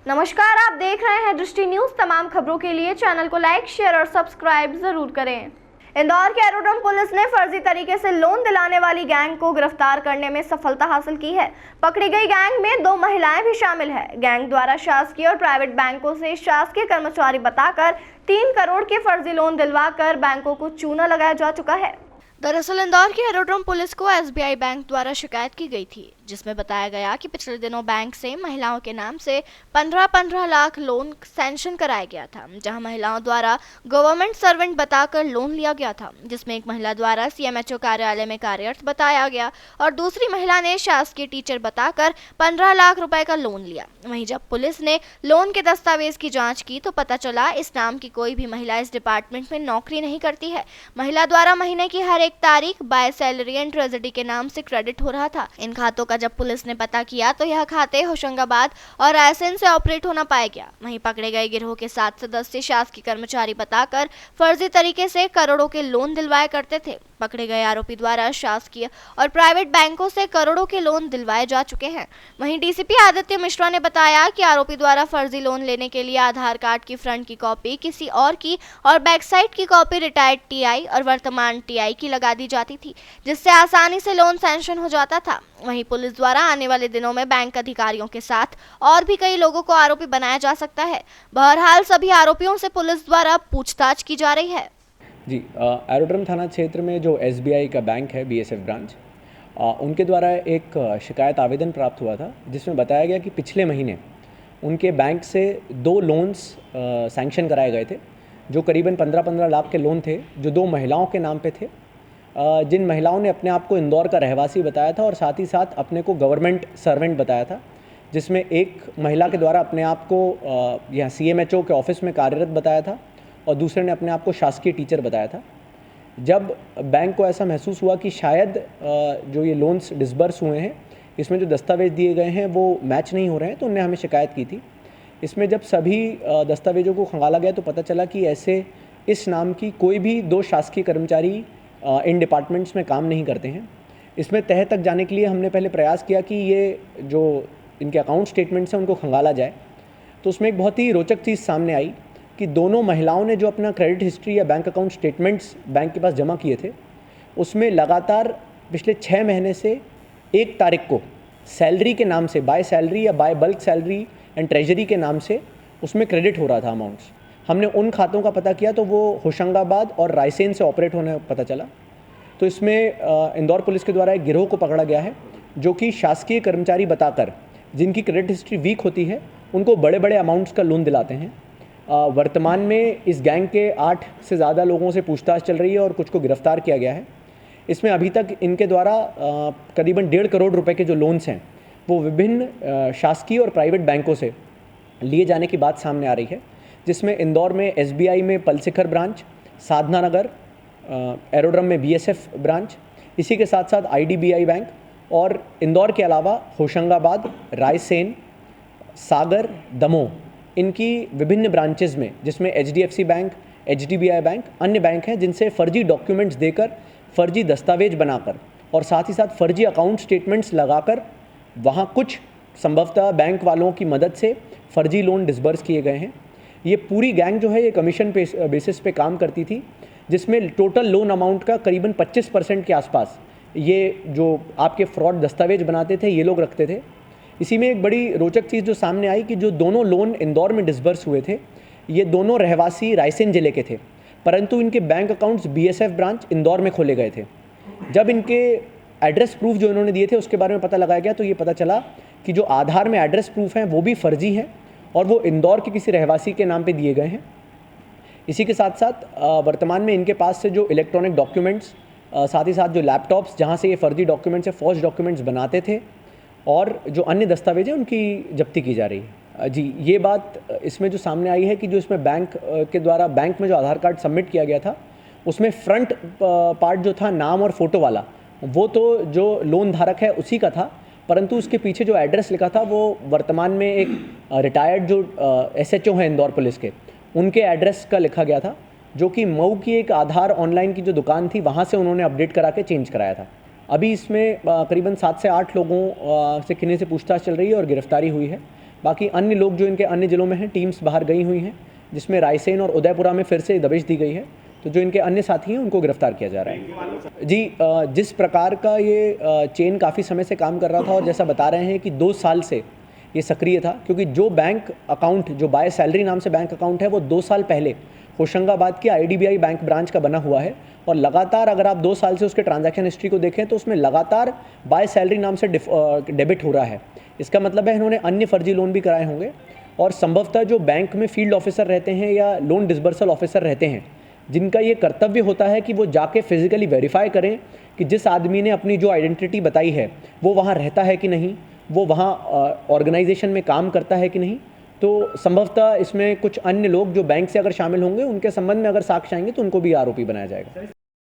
नमस्कार, आप देख रहे हैं दृष्टि न्यूज। तमाम खबरों के लिए चैनल को लाइक, शेयर और सब्सक्राइब जरूर करें। इंदौर के एरोड्रम पुलिस ने फर्जी तरीके से लोन दिलाने वाली गैंग को गिरफ्तार करने में सफलता हासिल की है। पकड़ी गई गैंग में 2 महिलाएं भी शामिल है। गैंग द्वारा शासकीय और प्राइवेट बैंकों से शासकीय कर्मचारी बताकर 3 करोड़ के फर्जी लोन दिलवाकर बैंकों को चूना लगाया जा चुका है। दरअसल इंदौर के एरोड्रम पुलिस को एसबीआई बैंक द्वारा शिकायत की गई थी, जिसमें बताया गया कि पिछले दिनों बैंक से महिलाओं के नाम से 15-15 लाख लोन सैंक्शन कराया गया था, जहां महिलाओं द्वारा गवर्नमेंट सर्वेंट बताकर लोन लिया गया था, जिसमें एक महिला द्वारा सीएमएचओ कार्यालय में कार्यरत बताया गया और दूसरी महिला ने शासकीय टीचर बताकर 15 लाख रुपए का लोन लिया। वहीं जब पुलिस ने लोन के दस्तावेज की जाँच की तो पता चला इस नाम की कोई भी महिला इस डिपार्टमेंट में नौकरी नहीं करती है। महिला द्वारा महीने की हर एक तारीख बाय सैलरी एंड ट्रेजेडी के नाम से क्रेडिट हो रहा था। इन खातों का जब पुलिस ने पता किया तो यह खाते होशंगाबाद और रायसेन से ऑपरेट होना पाया गया। वहीं पकड़े गए गिरोह के 7 सदस्य शासकीय कर्मचारी बताकर फर्जी तरीके से करोड़ों के लोन दिलवाया करते थे। पकड़े गए आरोपी द्वारा शासकीय और प्राइवेट बैंकों से करोड़ों के लोन दिलवाए जा चुके हैं। वहीं डीसीपी आदित्य मिश्रा ने बताया कि आरोपी द्वारा फर्जी लोन लेने के लिए आधार कार्ड की फ्रंट की कॉपी किसी और की और बैक साइड की कॉपी रिटायर्ड टीआई और वर्तमान टीआई की लगा दी जाती थी, जिससे आसानी से लोन सैंक्शन हो जाता था। वहीं पुलिस द्वारा आने वाले दिनों में बैंक अधिकारियों के साथ और भी कई लोगों को आरोपी बनाया जा सकता है। बहरहाल सभी आरोपियों से पुलिस द्वारा पूछताछ की जा रही है। जी, एरोड्रम थाना क्षेत्र में जो एसबीआई का बैंक है, बीएसएफ ब्रांच, उनके द्वारा एक शिकायत आवेदन प्राप्त हुआ था, जिसमें बताया गया कि पिछले महीने उनके बैंक से 2 लोन्स सैंक्शन कराए गए थे, जो करीबन 15-15 लाख के लोन थे, जो 2 महिलाओं के नाम पे थे, जिन महिलाओं ने अपने आप को इंदौर का रहवासी बताया था और साथ ही साथ अपने को गवर्नमेंट सर्वेंट बताया था, जिसमें एक महिला के द्वारा अपने आप को यहाँ सीएमएचओ के ऑफिस में कार्यरत बताया था और दूसरे ने अपने आप को शासकीय टीचर बताया था। जब बैंक को ऐसा महसूस हुआ कि शायद जो ये लोन्स डिसबर्स हुए हैं, इसमें जो दस्तावेज दिए गए हैं वो मैच नहीं हो रहे हैं, तो उनने हमें शिकायत की थी। इसमें जब सभी दस्तावेजों को खंगाला गया तो पता चला कि ऐसे इस नाम की कोई भी 2 शासकीय कर्मचारी इन डिपार्टमेंट्स में काम नहीं करते हैं। इसमें तह तक जाने के लिए हमने पहले प्रयास किया कि ये जो इनके अकाउंट स्टेटमेंट्स हैं उनको खंगाला जाए, तो उसमें एक बहुत ही रोचक चीज़ सामने आई कि दोनों महिलाओं ने जो अपना क्रेडिट हिस्ट्री या बैंक अकाउंट स्टेटमेंट्स बैंक के पास जमा किए थे, उसमें लगातार पिछले 6 महीने से 1 तारीख को सैलरी के नाम से, बाय सैलरी या by bulk salary and treasury के नाम से उसमें क्रेडिट हो रहा था अमाउंट्स। हमने उन खातों का पता किया तो वो होशंगाबाद और रायसेन से ऑपरेट होने पता चला। तो इसमें इंदौर पुलिस के द्वारा एक गिरोह को पकड़ा गया है, जो कि शासकीय कर्मचारी बताकर जिनकी क्रेडिट हिस्ट्री वीक होती है उनको बड़े बड़े अमाउंट्स का लोन दिलाते हैं। वर्तमान में इस गैंग के 8 से ज़्यादा लोगों से पूछताछ चल रही है और कुछ को गिरफ्तार किया गया है। इसमें अभी तक इनके द्वारा करीबन 1.5 करोड़ रुपए के जो लोन्स हैं वो विभिन्न शासकीय और प्राइवेट बैंकों से लिए जाने की बात सामने आ रही है, जिसमें इंदौर में एसबीआई में पलसिखर ब्रांच, साधना नगर, एरोड्रम में बीएसएफ ब्रांच, इसी के साथ साथ आईडीबीआई बैंक और इंदौर के अलावा होशंगाबाद, रायसेन, सागर, दमोह, इनकी विभिन्न ब्रांचेज़ में, जिसमें एचडीएफसी बैंक, एचडीबीआई बैंक, अन्य बैंक हैं, जिनसे फर्जी डॉक्यूमेंट्स देकर, फर्जी दस्तावेज बनाकर और साथ ही साथ फर्जी अकाउंट स्टेटमेंट्स लगाकर वहाँ कुछ संभवतः बैंक वालों की मदद से फर्जी लोन डिसबर्स किए गए हैं। ये पूरी गैंग जो है ये कमीशन बेसिस पे काम करती थी, जिसमें टोटल लोन अमाउंट का करीबन 25% के आसपास ये जो आपके फ्रॉड दस्तावेज बनाते थे ये लोग रखते थे। इसी में एक बड़ी रोचक चीज़ जो सामने आई कि जो दोनों लोन इंदौर में डिसबर्स हुए थे, ये दोनों रहवासी रायसेन ज़िले के थे, परंतु इनके bank accounts BSF branch Indore में खोले गए थे। जब इनके एड्रेस प्रूफ जो इन्होंने दिए थे उसके बारे में पता लगाया गया तो ये पता चला कि जो आधार में एड्रेस प्रूफ हैं वो भी फर्जी हैं और वो इंदौर के किसी रहवासी के नाम पे दिए गए हैं। इसी के साथ साथ वर्तमान में इनके पास से जो इलेक्ट्रॉनिक डॉक्यूमेंट्स, साथ ही साथ जो लैपटॉप्स जहाँ से ये फर्जी डॉक्यूमेंट्स या फॉल्स डॉक्यूमेंट्स बनाते थे और जो अन्य दस्तावेज हैं उनकी जब्ती की जा रही है। जी, ये बात इसमें जो सामने आई है कि जो इसमें बैंक के द्वारा बैंक में जो आधार कार्ड सबमिट किया गया था उसमें फ्रंट पार्ट जो था नाम और फ़ोटो वाला, वो तो जो लोन धारक है उसी का था, परंतु उसके पीछे जो एड्रेस लिखा था वो वर्तमान में एक रिटायर्ड जो एसएचओ हैं इंदौर पुलिस के, उनके एड्रेस का लिखा गया था, जो कि मऊ की एक आधार ऑनलाइन की जो दुकान थी वहाँ से उन्होंने अपडेट करा के चेंज कराया था। अभी इसमें करीबन 7 से 8 लोगों से किन्हीं से पूछताछ चल रही है और गिरफ्तारी हुई है। बाकी अन्य लोग जो इनके अन्य जिलों में हैं, टीम्स बाहर गई हुई हैं, जिसमें रायसेन और उदयपुरा में फिर से दबिश दी गई है। तो जो इनके अन्य साथी हैं उनको गिरफ्तार किया जा रहा है। जी, जिस प्रकार का ये चेन काफ़ी समय से काम कर रहा था और जैसा बता रहे हैं कि 2 साल से ये सक्रिय था, क्योंकि जो बैंक अकाउंट जो बाय सैलरी नाम से बैंक अकाउंट है वो 2 साल पहले होशंगाबाद के IDBI बैंक ब्रांच का बना हुआ है और लगातार अगर आप 2 साल से उसके ट्रांजैक्शन हिस्ट्री को देखें तो उसमें लगातार बाय सैलरी नाम से डेबिट हो रहा है। इसका मतलब है इन्होंने अन्य फर्जी लोन भी कराए होंगे और संभवतः जो बैंक में फील्ड ऑफिसर रहते हैं या लोन डिसबर्सल ऑफिसर रहते हैं, जिनका ये कर्तव्य होता है कि वो जाके फिजिकली वेरीफाई करें कि जिस आदमी ने अपनी जो आइडेंटिटी बताई है वो वहाँ रहता है कि नहीं, वो वहाँ ऑर्गेनाइजेशन में काम करता है कि नहीं। तो संभवतः इसमें कुछ अन्य लोग जो बैंक से अगर शामिल होंगे उनके संबंध में अगर साक्ष्य आएंगे तो उनको भी आरोपी बनाया जाएगा।